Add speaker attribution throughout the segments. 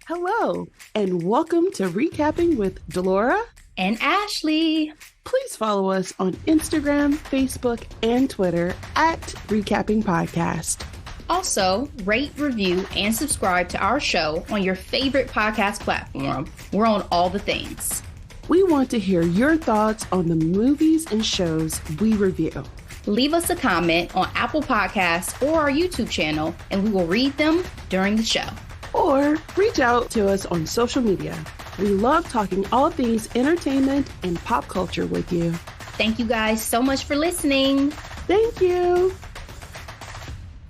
Speaker 1: Hello, and welcome to Recapping with Delora
Speaker 2: and Ashley.
Speaker 1: Please follow us on Instagram, Facebook, and Twitter at Recapping Podcast.
Speaker 2: Also, rate, review, and subscribe to our show on your favorite podcast platform. We're on all the things.
Speaker 1: We want to hear your thoughts on the movies and shows we review.
Speaker 2: Leave us a comment on Apple Podcasts or our YouTube channel, and we will read them during the show.
Speaker 1: Or reach out to us on social media. We love talking all things entertainment and pop culture with you.
Speaker 2: Thank you guys so much for listening.
Speaker 1: Thank you.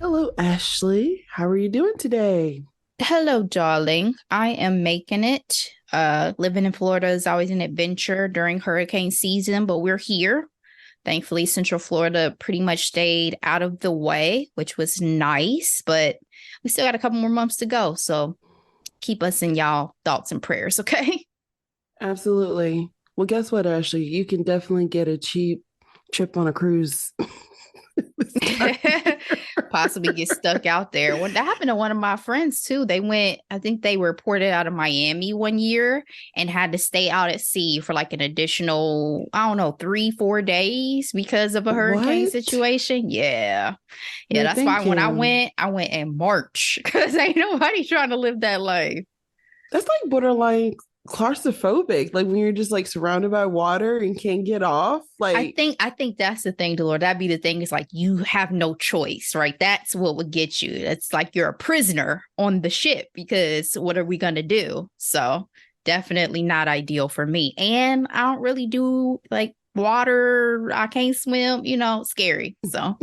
Speaker 1: Hello, Ashley. How are you doing today?
Speaker 2: Hello, darling. I am making it. Living in Florida is always an adventure during hurricane season, but we're here. Thankfully, Central Florida pretty much stayed out of the way, which was nice, but we still got a couple more months to go. So keep us in y'all thoughts and prayers, okay?
Speaker 1: Absolutely. Well, guess what, Ashley? You can definitely get a cheap trip on a cruise.
Speaker 2: Possibly get stuck out there. Well, that happened to one of my friends too. They went, I think they were ported out of Miami one year and had to stay out at sea for like an additional, 3-4 days because of a hurricane situation. Yeah.
Speaker 1: No,
Speaker 2: that's why when I went in March because ain't nobody trying to live that life.
Speaker 1: That's like borderline claustrophobic, like when you're just like surrounded by water and can't get off. Like
Speaker 2: I think that's the thing, Delora. That'd be the thing, is like you have no choice, right? That's what would get you. It's like you're a prisoner on the ship because what are we gonna do? So definitely not ideal for me. And I don't really do like water. I can't swim, scary. So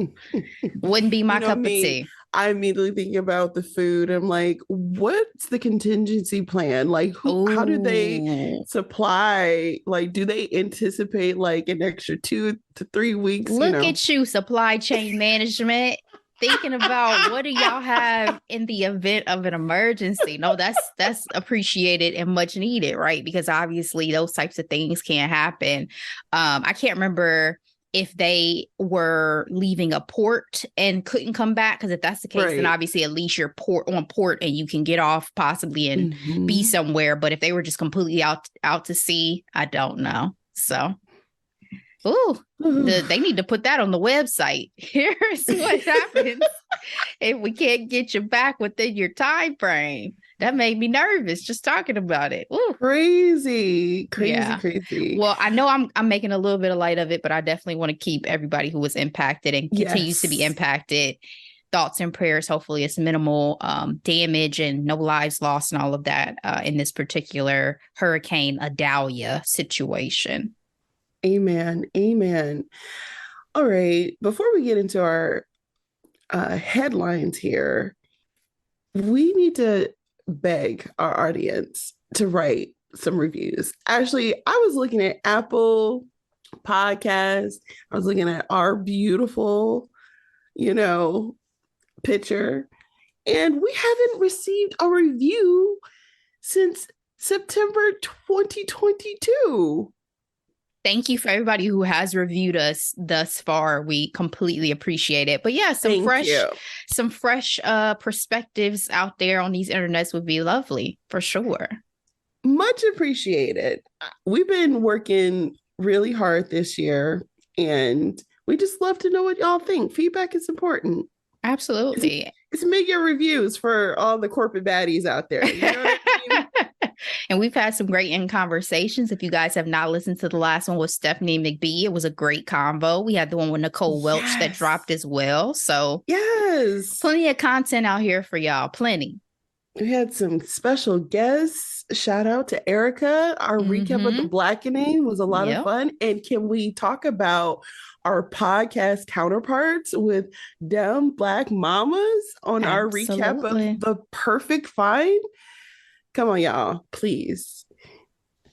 Speaker 2: wouldn't be my cup of tea.
Speaker 1: I immediately think about the food. I'm like, what's the contingency plan? Like, how do they supply? Like, do they anticipate like an extra 2 to 3 weeks?
Speaker 2: Look at you, supply chain management, thinking about what do y'all have in the event of an emergency. No, that's appreciated and much needed, right? Because obviously those types of things can't happen. I can't remember if they were leaving a port and couldn't come back, because if that's the case, then obviously at least you're on port and you can get off possibly and be somewhere. But if they were just completely out to sea, I don't know. So, they need to put that on the website. Here's what happens if we can't get you back within your time frame. That made me nervous just talking about it. Ooh.
Speaker 1: Crazy.
Speaker 2: Well, I know I'm making a little bit of light of it, but I definitely want to keep everybody who was impacted and continues to be impacted. Thoughts and prayers. Hopefully it's minimal damage and no lives lost and all of that in this particular Hurricane Idalia situation.
Speaker 1: Amen. All right. Before we get into our headlines here, we need to beg our audience to write some reviews. Actually, I was looking at Apple Podcasts. I was looking at our beautiful, picture, and we haven't received a review since September 2022.
Speaker 2: Thank you for everybody who has reviewed us thus far. We completely appreciate it. But yeah, some fresh perspectives out there on these internets would be lovely for sure.
Speaker 1: Much appreciated. We've been working really hard this year, and we just love to know what y'all think. Feedback is important.
Speaker 2: Absolutely.
Speaker 1: It's make your reviews for all the corporate baddies out there. You know what I mean?
Speaker 2: And we've had some great conversations. If you guys have not listened to the last one with Stephanie McBee, it was a great convo. We had the one with Nicole Welch that dropped as well. So plenty of content out here for y'all. Plenty.
Speaker 1: We had some special guests. Shout out to Erica. Our recap of the Blackening was a lot of fun. And can we talk about our podcast counterparts with them Black mamas on our recap of The Perfect Find? Come on, y'all, please.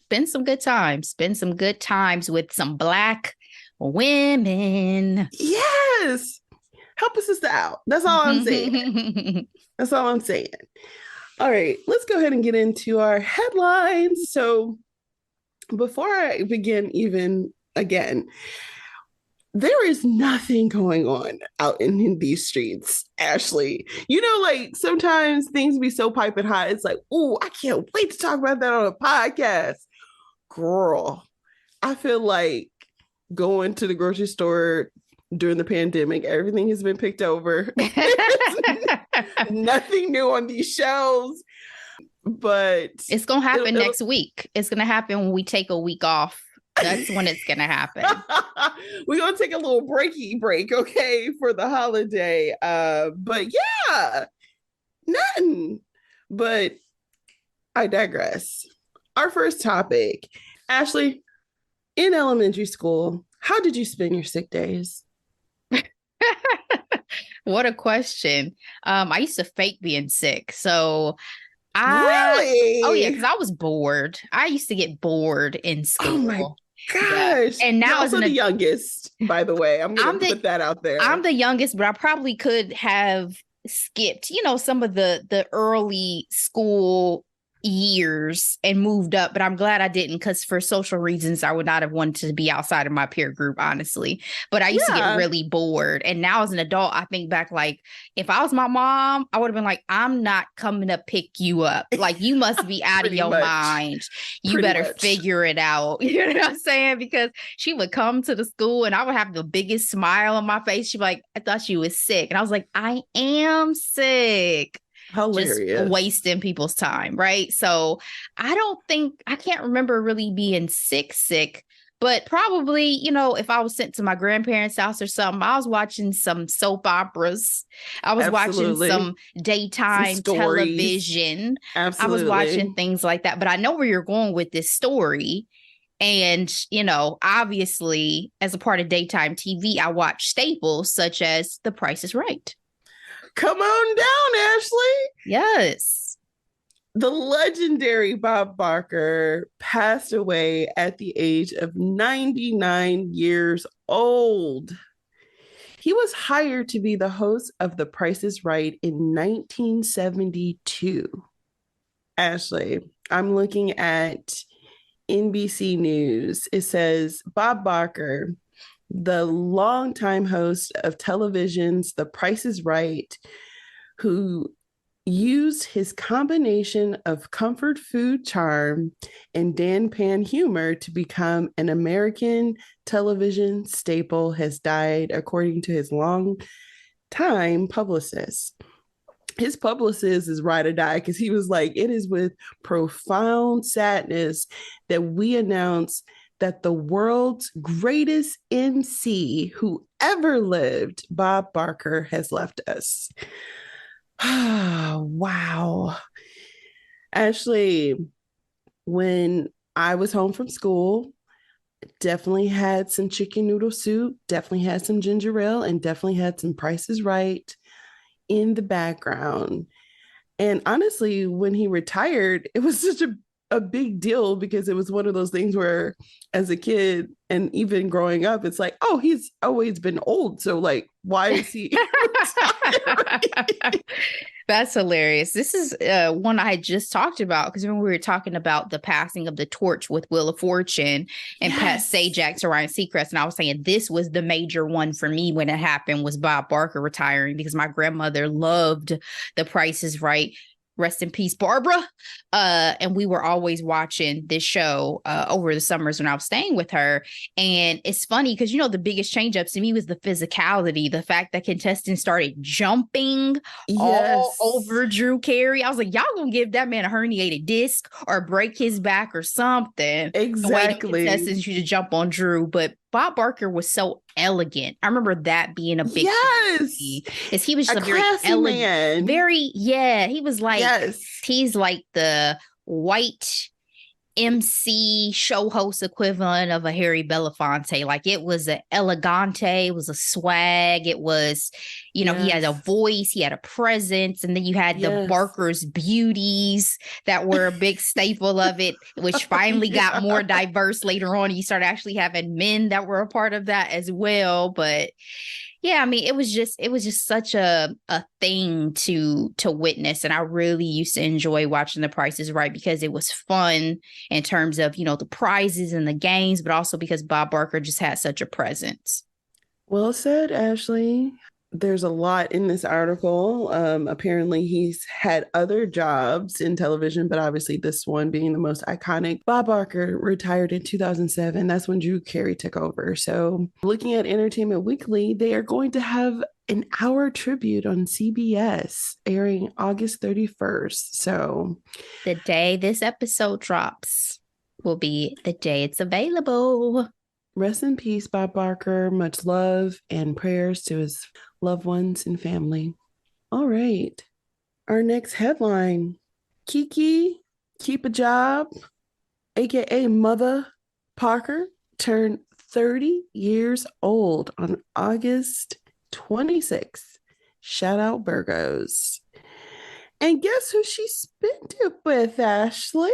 Speaker 2: Spend some good times. Spend some good times with some Black women.
Speaker 1: Yes. Help a sister out. That's all I'm saying. That's all I'm saying. All right, let's go ahead and get into our headlines. So before I begin even again, there is nothing going on out in these streets, Ashley. You know, like sometimes things be so piping hot. It's like, oh, I can't wait to talk about that on a podcast. Girl, I feel like going to the grocery store during the pandemic, everything has been picked over. Nothing new on these shelves, but
Speaker 2: It's going to happen next week. It's going to happen when we take a week off. That's when it's going to happen.
Speaker 1: We're going to take a little break, okay, for the holiday. But yeah, nothing. But I digress. Our first topic, Ashley, in elementary school, how did you spend your sick days?
Speaker 2: What a question. I used to fake being sick. So
Speaker 1: Really?
Speaker 2: Oh yeah, because I was bored. I used to get bored in school.
Speaker 1: Oh my gosh.
Speaker 2: Yeah. And now
Speaker 1: you're also the youngest, by the way. I'm going to put that out there.
Speaker 2: I'm the youngest, but I probably could have skipped, some of the early school years and moved up, but I'm glad I didn't, because for social reasons, I would not have wanted to be outside of my peer group, honestly. But I used to get really bored. And now as an adult, I think back, like, if I was my mom, I would have been like, I'm not coming to pick you up. Like, you must be out of your mind. You better figure it out. You know what I'm saying? Because she would come to the school and I would have the biggest smile on my face. She'd be like, I thought you was sick. And I was like, I am sick.
Speaker 1: Hilarious.
Speaker 2: Just wasting people's time, right? So I can't remember really being sick, but probably, if I was sent to my grandparents' house or something, I was watching some soap operas. I was watching some daytime television.
Speaker 1: Absolutely.
Speaker 2: I was watching things like that. But I know where you're going with this story. And, obviously, as a part of daytime TV, I watch staples such as The Price is Right.
Speaker 1: Come on down, Ashley.
Speaker 2: Yes.
Speaker 1: The legendary Bob Barker passed away at the age of 99 years old. He was hired to be the host of The Price is Right in 1972. Ashley, I'm looking at NBC News. It says Bob Barker, the longtime host of television's The Price is Right, who used his combination of comfort food charm and deadpan humor to become an American television staple, has died, according to his longtime publicist. His publicist is ride or die, because he was like, it is with profound sadness that we announce that the world's greatest MC who ever lived, Bob Barker, has left us. Wow. Ashley, when I was home from school, definitely had some chicken noodle soup, definitely had some ginger ale, and definitely had some Price is Right in the background. And honestly, when he retired, it was such a big deal, because it was one of those things where as a kid and even growing up, it's like, oh, he's always been old, so like, why is he
Speaker 2: That's hilarious. This is one I just talked about, because when we were talking about the passing of the torch with Wheel of Fortune and Pat Sajak to Ryan Seacrest, and I was saying this was the major one for me when it happened, was Bob Barker retiring, because my grandmother loved The Price is Right. Rest in peace, Barbara. And we were always watching this show over the summers when I was staying with her. And it's funny because, the biggest change ups to me was the physicality, the fact that contestants started jumping all over Drew Carey. I was like, y'all gonna give that man a herniated disc or break his back or something.
Speaker 1: Exactly.
Speaker 2: The way the contestants used to jump on Drew. But Bob Barker was so elegant. I remember that being a big is he was just a very elegant man. He was like, he's like the white MC show host equivalent of a Harry Belafonte. Like, it was an elegante, it was a swag, it was, he had a voice, he had a presence, and then you had the Barker's beauties that were a big staple of it, which finally got more diverse later on. You started actually having men that were a part of that as well. But yeah, I mean, it was just such a thing to witness. And I really used to enjoy watching The Price is Right, because it was fun in terms of, the prizes and the games, but also because Bob Barker just had such a presence.
Speaker 1: Well said, Ashley. There's a lot in this article. Apparently, he's had other jobs in television, but obviously, this one being the most iconic. Bob Barker retired in 2007. That's when Drew Carey took over. So, looking at Entertainment Weekly, they are going to have an hour tribute on CBS airing August 31st. So,
Speaker 2: The day this episode drops will be the day it's available.
Speaker 1: rest in peace, Bob Barker. Much love and prayers to his loved ones and family. All right. Our next headline: Keke, keep a job, aka Mother Parker, turned 30 years old on August 26th. Shout out Virgos. And guess who she spent it with, Ashley?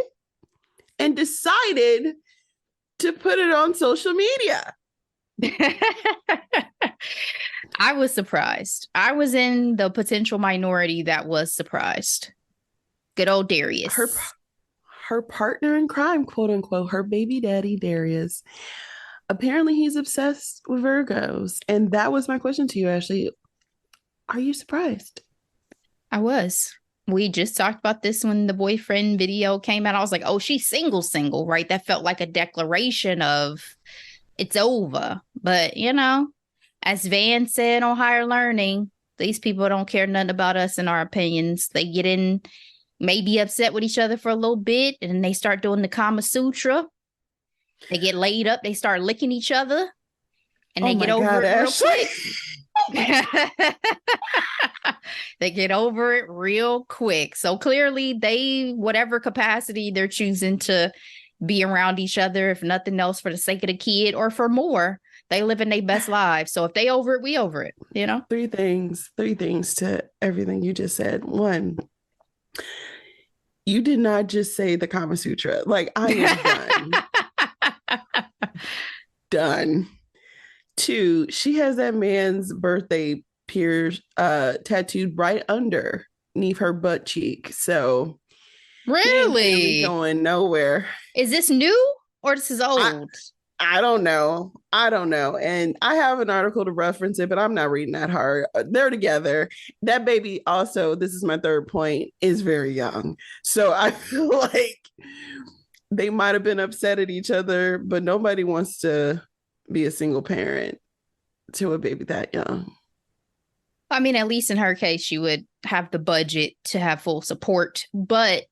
Speaker 1: And decided to put it on social media.
Speaker 2: I was surprised. I was in the potential minority that was surprised. Good old Darius.
Speaker 1: Her partner in crime, quote unquote, her baby daddy, Darius. Apparently, he's obsessed with Virgos. And that was my question to you, Ashley. Are you surprised?
Speaker 2: I was. We just talked about this when the boyfriend video came out. I was like, oh, she's single, right? That felt like a declaration of it's over. But, as Van said on Higher Learning, these people don't care nothing about us and our opinions. They get in, maybe upset with each other for a little bit, and then they start doing the Kama Sutra. They get laid up. They start licking each other, and they get over it real quick. They get over it real quick. So clearly they, whatever capacity they're choosing to be around each other, if nothing else for the sake of the kid or for more, they live in their best lives. So if they over it, we over it,
Speaker 1: Three things to everything you just said. One, you did not just say the Kama Sutra. Like, I am done. Done. Two, she has that man's birthday tattooed right underneath her butt cheek. So
Speaker 2: really
Speaker 1: going nowhere.
Speaker 2: Is this new or this is old?
Speaker 1: I don't know. And I have an article to reference it, but I'm not reading that hard. They're together. That baby also, this is my third point, is very young. So I feel like they might have been upset at each other, but nobody wants to be a single parent to a baby that young.
Speaker 2: I mean, at least in her case, she would have the budget to have full support. But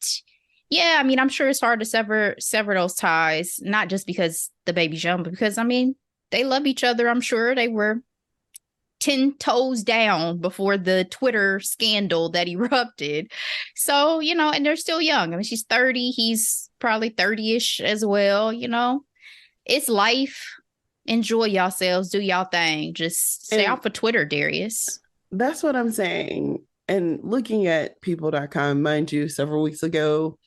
Speaker 2: yeah, I mean, I'm sure it's hard to sever those ties, not just because the baby's young, but because, I mean, they love each other. I'm sure they were 10 toes down before the Twitter scandal that erupted. So, and they're still young. I mean, she's 30. He's probably 30-ish as well. It's life. Enjoy yourselves. Do y'all thing. Just stay off of Twitter, Darius.
Speaker 1: That's what I'm saying. And looking at people.com, mind you, several weeks ago,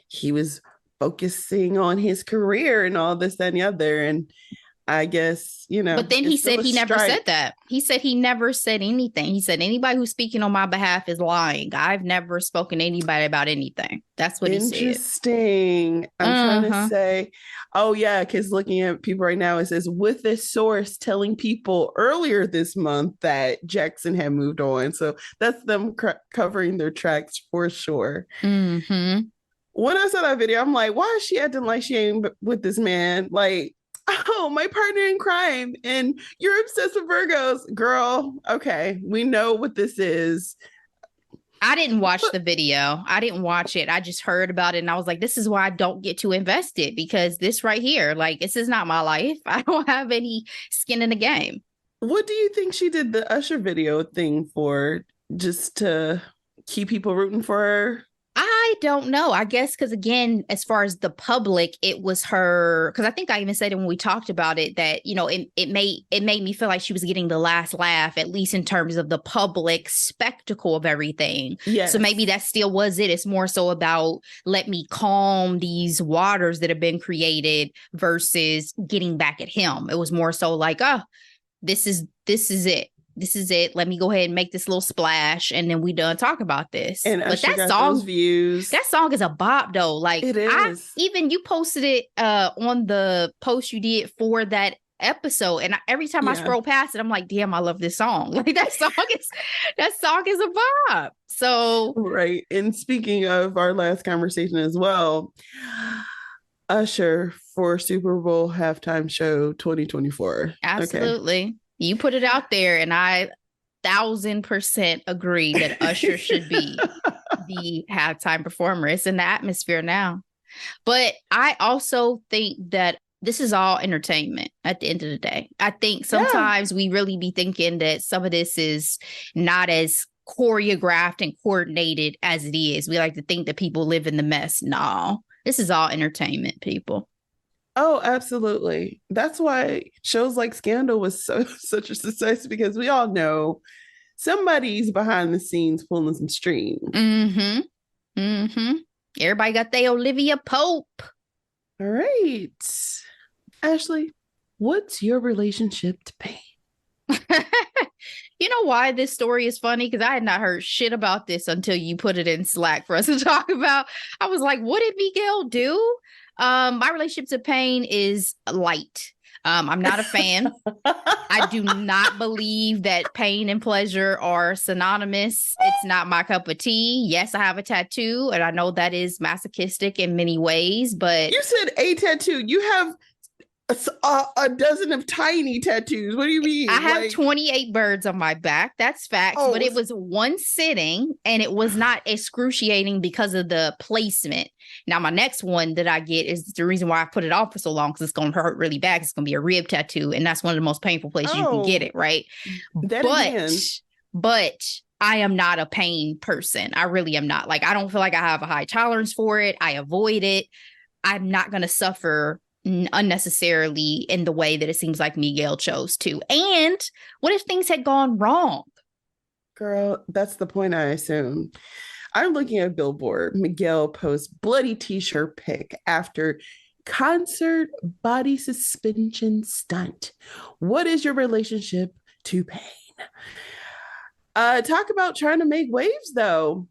Speaker 1: he was focusing on his career and all this, that, and the other. And I guess,
Speaker 2: But then he said he never said that. He said he never said anything. He said anybody who's speaking on my behalf is lying. I've never spoken to anybody about anything. That's what he said.
Speaker 1: Interesting. I'm trying to say, oh yeah, because looking at people right now, it says with this source telling people earlier this month that Jackson had moved on. So that's them covering their tracks for sure.
Speaker 2: Mm-hmm.
Speaker 1: When I saw that video, I'm like, why is she acting like she ain't with this man? Like, oh, my partner in crime, and you're obsessed with Virgos. Girl, okay, we know what this is.
Speaker 2: I didn't watch the video. I didn't watch it. I just heard about it, and I was like, this is why I don't get to invest it, because this right here, like, this is not my life. I don't have any skin in the game.
Speaker 1: What do you think she did the Usher video thing for? Just to keep people rooting for her?
Speaker 2: I don't know. I guess because, again, as far as the public, it was her. Because I think I even said it when we talked about it that, it made me feel like she was getting the last laugh, at least in terms of the public spectacle of everything.
Speaker 1: Yes.
Speaker 2: So maybe that still was it. It's more so about let me calm these waters that have been created versus getting back at him. It was more so like, oh, this is it. This is it. Let me go ahead and make this little splash, and then we done talk about this.
Speaker 1: And
Speaker 2: but
Speaker 1: that song, views.
Speaker 2: That song is a bop though. Like,
Speaker 1: it is.
Speaker 2: Even you posted it on the post you did for that episode. And every time I
Speaker 1: Yeah.
Speaker 2: scroll past it, I'm like, damn, I love this song. Like that song is a vibe. So
Speaker 1: Right. And speaking of our last conversation as well, Usher for Super Bowl halftime show 2024. Okay.
Speaker 2: absolutely. You put it out there, and I 1,000% agree that Usher should be the halftime performer. It's in the atmosphere now. But I also think that this is all entertainment at the end of the day. I think
Speaker 1: Yeah.
Speaker 2: sometimes we really be thinking that some of this is not as choreographed and coordinated as it is. We like to think that people live in the mess. No, this is all entertainment, people.
Speaker 1: Oh, absolutely. That's why shows like Scandal was such a success because we all know somebody's behind the scenes pulling some strings.
Speaker 2: Mm-hmm. Mm-hmm. Everybody got their Olivia Pope.
Speaker 1: All right. Ashley, what's your relationship to pain?
Speaker 2: You know why this story is funny? Because I had not heard shit about this until you put it in Slack for us to talk about. I was like, what did Miguel do? My relationship to pain is light. I'm not a fan. I do not believe that pain and pleasure are synonymous. It's not my cup of tea. Yes, I have a tattoo, and I know that is masochistic in many ways, but
Speaker 1: You said a tattoo. You have a dozen of tiny tattoos. What do you mean?
Speaker 2: I have 28 birds on my back. That's facts.
Speaker 1: Oh,
Speaker 2: But it was one sitting, and it was not excruciating because of the placement. Now, my next one that I get is the reason why I put it off for so long, because it's going to hurt really bad. It's going to be a rib tattoo. And that's one of the most painful places you can get it, right?
Speaker 1: That
Speaker 2: but,
Speaker 1: again.
Speaker 2: but I am not a pain person. I really am not. Like, I don't feel like I have a high tolerance for it. I avoid it. I'm not going to suffer unnecessarily in the way that it seems like Miguel chose to. And what if things had gone wrong?
Speaker 1: Girl, that's the point, I assume. I'm looking at Billboard. Miguel posts bloody t-shirt pic after concert body suspension stunt. What is your relationship to pain? Talk about trying to make waves though.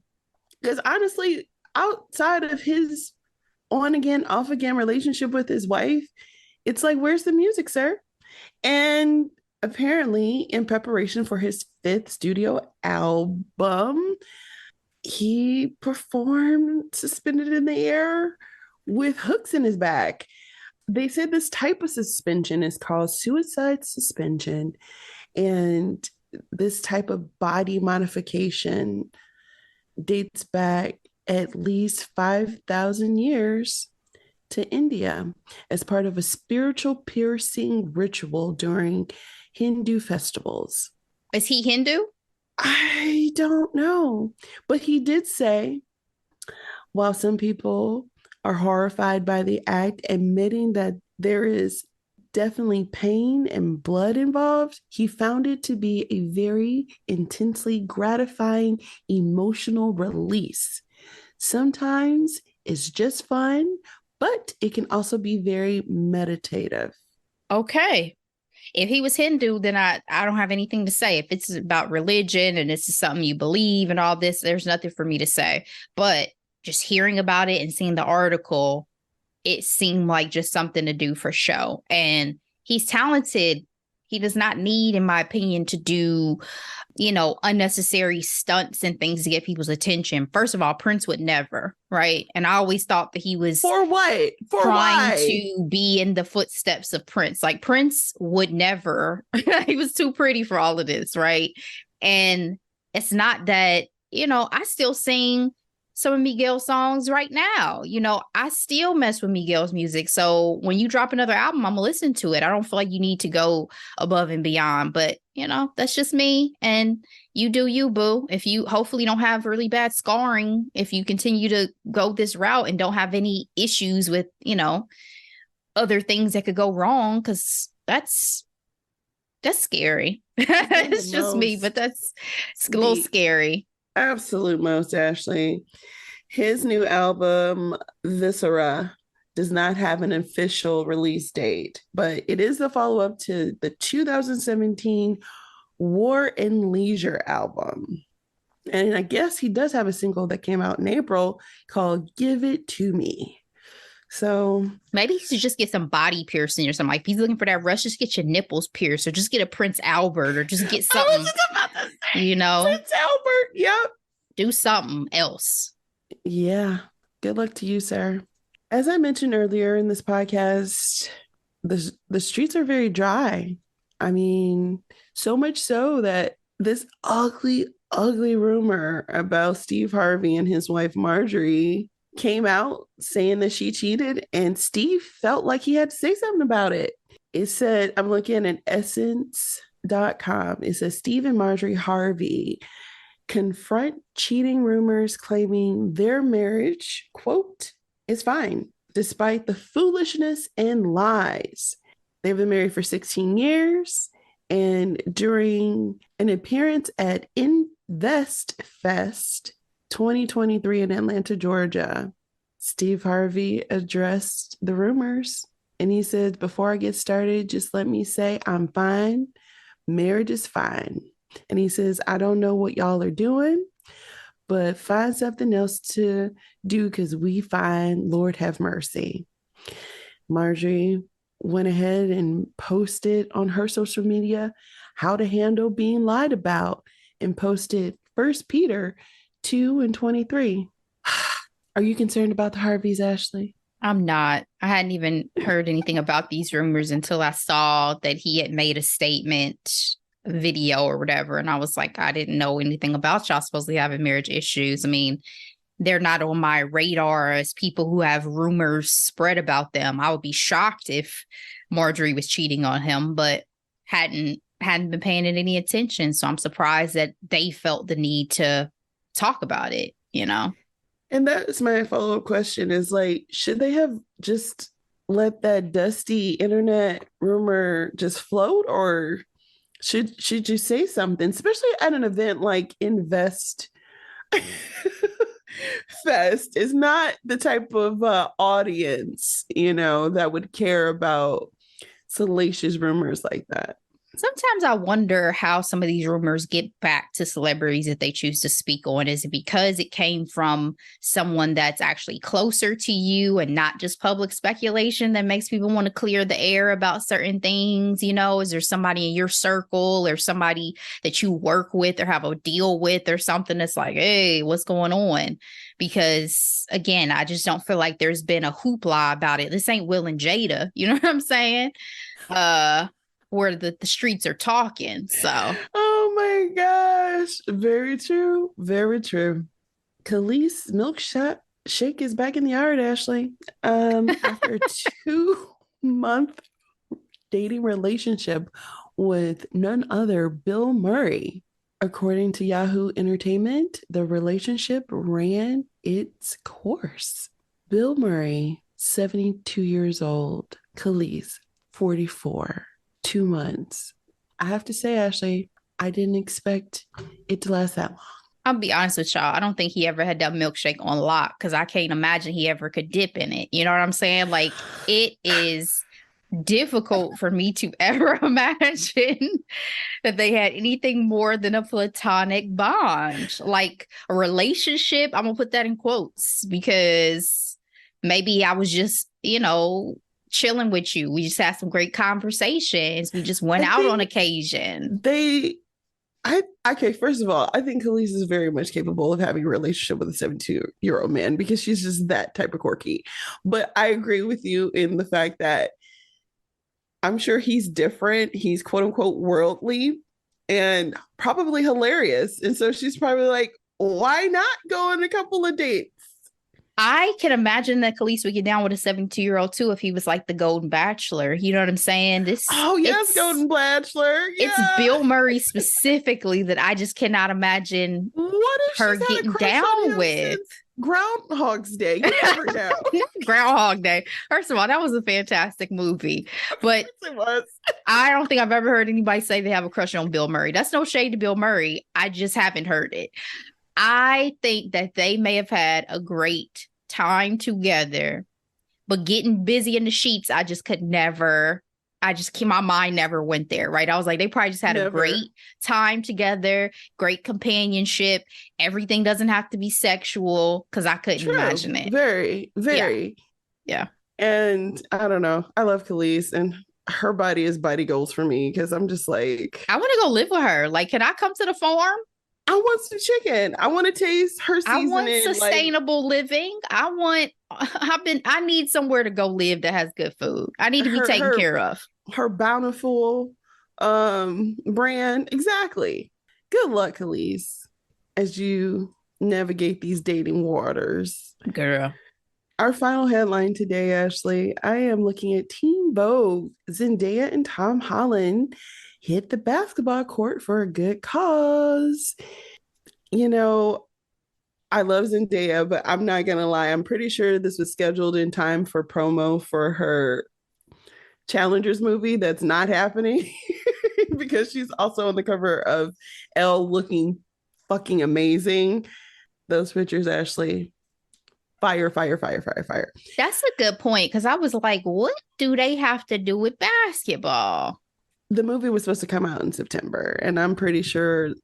Speaker 1: Because honestly, outside of his on again, off again relationship with his wife, it's like, where's the music, sir? And apparently, in preparation for his fifth studio album, he performed suspended in the air with hooks in his back. They said this type of suspension is called suicide suspension. And this type of body modification dates back at least 5,000 years to India as part of a spiritual piercing ritual during Hindu festivals.
Speaker 2: Is he Hindu?
Speaker 1: I don't know. But he did say, while some people are horrified by the act, admitting that there is definitely pain and blood involved, he found it to be a very intensely gratifying emotional release. Sometimes it's just fun, but it can also be very meditative.
Speaker 2: Okay. If he was Hindu, then I don't have anything to say. If it's about religion and this is something you believe and all this, there's nothing for me to say. But just hearing about it and seeing the article, it seemed like just something to do for show. And he's talented. He does not need, in my opinion, to do, unnecessary stunts and things to get people's attention. First of all, Prince would never, right? And I always thought that he was
Speaker 1: For what? For
Speaker 2: trying
Speaker 1: why?
Speaker 2: to be in the footsteps of Prince. Like Prince would never. He was too pretty for all of this, right? And it's not that, I still sing some of Miguel's songs right now. I still mess with Miguel's music. So when you drop another album, I'm gonna listen to it. I don't feel like you need to go above and beyond, but that's just me. And you do you, boo. If you hopefully don't have really bad scarring, if you continue to go this route and don't have any issues with, other things that could go wrong, because that's scary. It's just me, but it's a little scary.
Speaker 1: Absolute most, Ashley. His new album, Viscera, does not have an official release date, but it is the follow up to the 2017 War and Leisure album. And I guess he does have a single that came out in April called Give It To Me. So
Speaker 2: maybe he should just get some body piercing or something. Like, if he's looking for that rush, just get your nipples pierced, or just get a Prince Albert, or just get
Speaker 1: I was
Speaker 2: something,
Speaker 1: just about to say
Speaker 2: you know,
Speaker 1: Prince Albert. Yep.
Speaker 2: do something else.
Speaker 1: Yeah. Good luck to you, sir. As I mentioned earlier in this podcast, the streets are very dry. I mean, so much so that this ugly, ugly rumor about Steve Harvey and his wife Marjorie came out saying that she cheated, and Steve felt like he had to say something about it. It said, I'm looking at essence.com. It says Steve and Marjorie Harvey confront cheating rumors, claiming their marriage, quote, is fine, despite the foolishness and lies. They've been married for 16 years. And during an appearance at Invest Fest 2023 in Atlanta, Georgia, Steve Harvey addressed the rumors. And he said, before I get started, just let me say I'm fine. Marriage is fine. And he says, I don't know what y'all are doing, but find something else to do because we find, Lord have mercy. Marjorie went ahead and posted on her social media how to handle being lied about and posted 1 Peter 2:23. Are you concerned about the Harveys, Ashley?
Speaker 2: I'm not. I hadn't even heard anything about these rumors until I saw that he had made a statement video or whatever. And I was like, I didn't know anything about y'all supposedly having marriage issues. I mean, they're not on my radar as people who have rumors spread about them. I would be shocked if Marjorie was cheating on him, but hadn't been paying it any attention. So I'm surprised that they felt the need to talk about it, you know?
Speaker 1: And that's my follow-up question is like, should they have just let that dusty internet rumor just float, or should you say something, especially at an event like Invest Fest? Is not the type of audience, that would care about salacious rumors like that.
Speaker 2: Sometimes I wonder how some of these rumors get back to celebrities if they choose to speak on. Is it because it came from someone that's actually closer to you and not just public speculation that makes people want to clear the air about certain things? Is there somebody in your circle or somebody that you work with or have a deal with or something that's like, hey, what's going on? Because again, I just don't feel like there's been a hoopla about it. This ain't Will and Jada. You know what I'm saying? Where the streets are talking. So,
Speaker 1: oh my gosh, very true, very true. Kelis milkshake is back in the yard, Ashley. After a 2-month dating relationship with none other Bill Murray. According to Yahoo Entertainment, the relationship ran its course. Bill Murray, 72 years old. Kelis, 44. 2 months. I have to say, Ashley, I didn't expect it to last that long.
Speaker 2: I'll be honest with y'all. I don't think he ever had that milkshake on lock because I can't imagine he ever could dip in it. You know what I'm saying? Like, it is difficult for me to ever imagine that they had anything more than a platonic bond, like a relationship. I'm gonna put that in quotes because maybe I was just, chilling with you. We just had some great conversations. We just went out on occasion.
Speaker 1: Okay, first of all, I think Kelis is very much capable of having a relationship with a 72-year-old man because she's just that type of quirky. But I agree with you in the fact that I'm sure he's different. He's quote unquote worldly and probably hilarious. And so she's probably like, why not go on a couple of dates?
Speaker 2: I can imagine that Kelis would get down with a 72-year-old too if he was like the Golden Bachelor. You know what I'm saying?
Speaker 1: Oh yes, Golden Bachelor. Yeah.
Speaker 2: It's Bill Murray specifically that I just cannot imagine
Speaker 1: what if
Speaker 2: her getting down with.
Speaker 1: Groundhog's Day. You never know.
Speaker 2: Groundhog Day. First of all, that was a fantastic movie. But
Speaker 1: it was.
Speaker 2: I don't think I've ever heard anybody say they have a crush on Bill Murray. That's no shade to Bill Murray. I just haven't heard it. I think that they may have had a great time together, but getting busy in the sheets, I just could never, my mind never went there, right? I was like, they probably just had a great time together, great companionship. Everything doesn't have to be sexual because I couldn't imagine it.
Speaker 1: Very, very.
Speaker 2: Yeah.
Speaker 1: And I don't know. I love Kelis, and her body is body goals for me because I'm just like,
Speaker 2: I want to go live with her. Like, can I come to the farm?
Speaker 1: I want some chicken. I want to taste her
Speaker 2: I want
Speaker 1: seasoning. Like
Speaker 2: sustainable living. I need somewhere to go live that has good food. I need to be
Speaker 1: her
Speaker 2: taken
Speaker 1: her
Speaker 2: care of.
Speaker 1: her bountiful brand. Exactly. Good luck, Kelis, as you navigate these dating waters.
Speaker 2: Girl.
Speaker 1: Our final headline today, Ashley, I am looking at Teen Vogue. Zendaya and Tom Holland hit the basketball court for a good cause. You know, I love Zendaya, but I'm not going to lie. I'm pretty sure this was scheduled in time for promo for her Challengers movie that's not happening because she's also on the cover of Elle looking fucking amazing. Those pictures, Ashley, fire, fire, fire, fire, fire.
Speaker 2: That's a good point because I was like, what do they have to do with basketball?
Speaker 1: The movie was supposed to come out in September, and I'm pretty sure,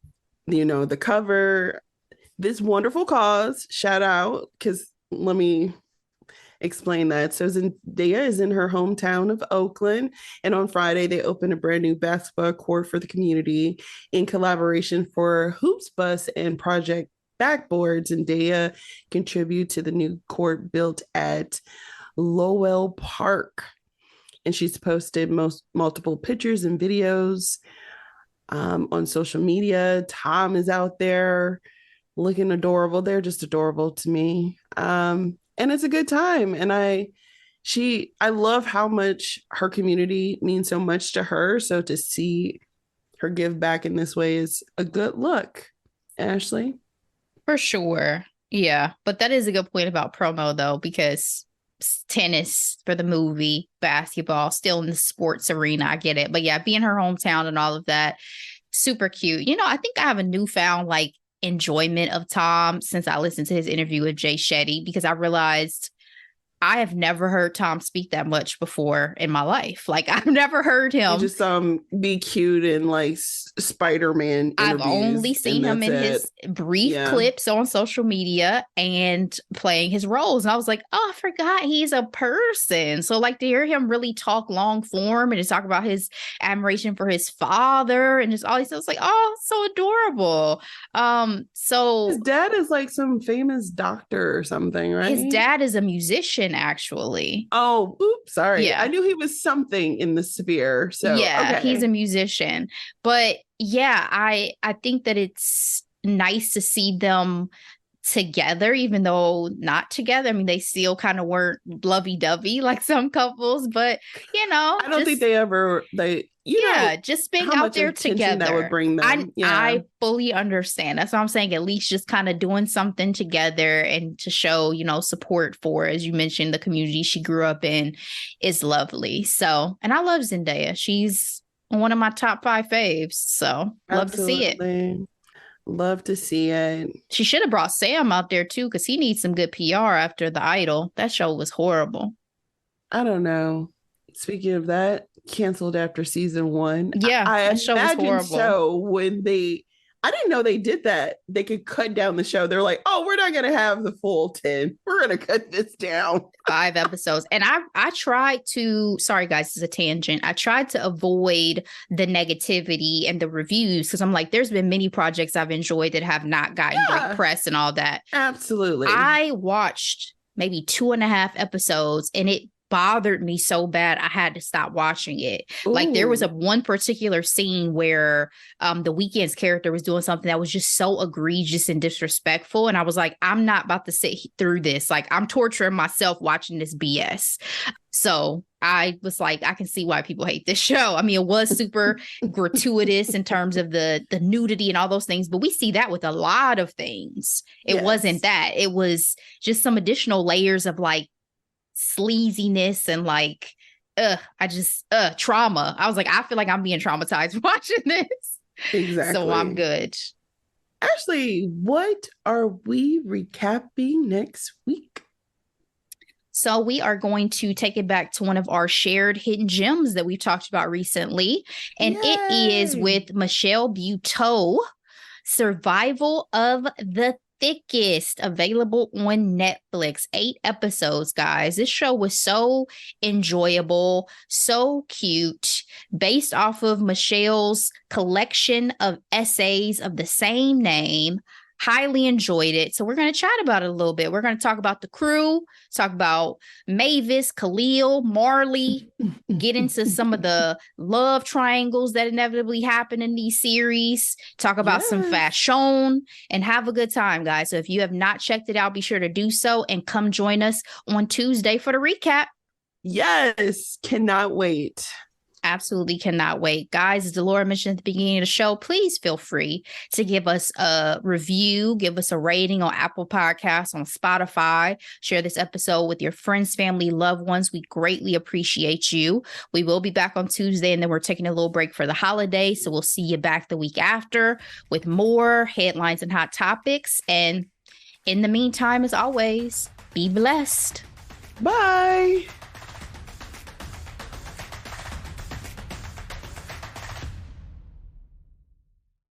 Speaker 1: the cover, this wonderful cause, shout out, because let me explain that. So Zendaya is in her hometown of Oakland, and on Friday they opened a brand new basketball court for the community in collaboration for Hoops Bus and Project Blackboard. Zendaya contribute to the new court built at Lowell Park, and she's posted multiple pictures and videos on social media. Tom is out there looking adorable. They're just adorable to me. And it's a good time. And I love how much her community means so much to her. So to see her give back in this way is a good look. Ashley?
Speaker 2: For sure. Yeah. But that is a good point about promo, though, because tennis for the movie, basketball, still in the sports arena. I get it. But yeah, being her hometown and all of that, super cute. I think I have a newfound like enjoyment of Tom since I listened to his interview with Jay Shetty, because I realized I have never heard Tom speak that much before in my life. Like, I've never heard him.
Speaker 1: You just be cute in like Spider-Man interviews.
Speaker 2: I've only seen him in his brief clips on social media and playing his roles. And I was like, oh, I forgot he's a person. So like to hear him really talk long form and to talk about his admiration for his father and just all these stuff, was like, oh, so adorable. So
Speaker 1: his dad is like some famous doctor or something, right?
Speaker 2: His dad is a musician, actually.
Speaker 1: Oh, oops, sorry. Yeah. I knew he was something in the sphere. So
Speaker 2: yeah, okay. He's a musician. But yeah, I think that it's nice to see them together, even though not together. I mean, they still kind of weren't lovey-dovey like some couples, but I
Speaker 1: don't think
Speaker 2: just being out there together
Speaker 1: that would bring them.
Speaker 2: I fully understand. That's what I'm saying. At least just kind of doing something together and to show, support for, as you mentioned, the community she grew up in is lovely. So, and I love Zendaya. She's one of my top 5 faves. So love to see it.
Speaker 1: Love to see it.
Speaker 2: She should have brought Sam out there too, because he needs some good PR after The Idol. That show was horrible.
Speaker 1: I don't know. Speaking of that, canceled after season 1.
Speaker 2: Yeah,
Speaker 1: that show was horrible. So when I didn't know they did that. They could cut down the show. They're like, oh, we're not going to have the full 10. We're going to cut this down.
Speaker 2: 5 episodes. And I tried to, sorry guys, it's a tangent. I tried to avoid the negativity and the reviews because I'm like, there's been many projects I've enjoyed that have not gotten great press and all that.
Speaker 1: Absolutely.
Speaker 2: I watched maybe 2.5 episodes and it bothered me so bad I had to stop watching it. Ooh. Like there was one particular scene where the Weeknd's character was doing something that was just so egregious and disrespectful, and I was like, I'm not about to sit through this. Like I'm torturing myself watching this BS. So I was like, I can see why people hate this show. I mean, it was super gratuitous in terms of the nudity and all those ththings, but we see that with a lot of things. It wasn't that. It was just some additional layers of like sleaziness and like trauma. I was like, I feel like I'm being traumatized watching this.
Speaker 1: Exactly.
Speaker 2: So I'm good.
Speaker 1: Ashley, what are we recapping next week?
Speaker 2: So we are going to take it back to one of our shared hidden gems that we've talked about recently. And it is with Michelle Buteau, Survival of the Thickest, available on Netflix. 8 episodes, guys. This show was so enjoyable, so cute, based off of Michelle's collection of essays of the same name. Highly enjoyed it. So we're going to chat about it a little bit. We're going to talk about the crew, talk about Mavis, Khalil, Marley, get into some of the love triangles that inevitably happen in these series, talk about some fashion, and have a good time, guys. So if you have not checked it out, be sure to do so and come join us on Tuesday for the recap.
Speaker 1: Yes, cannot wait.
Speaker 2: Absolutely cannot wait. Guys, as Delora mentioned at the beginning of the show, please feel free to give us a review, give us a rating on Apple Podcasts, on Spotify. Share this episode with your friends, family, loved ones. We greatly appreciate you. We will be back on Tuesday, and then we're taking a little break for the holiday. So we'll see you back the week after with more headlines and hot topics. And in the meantime, as always, be blessed.
Speaker 1: Bye.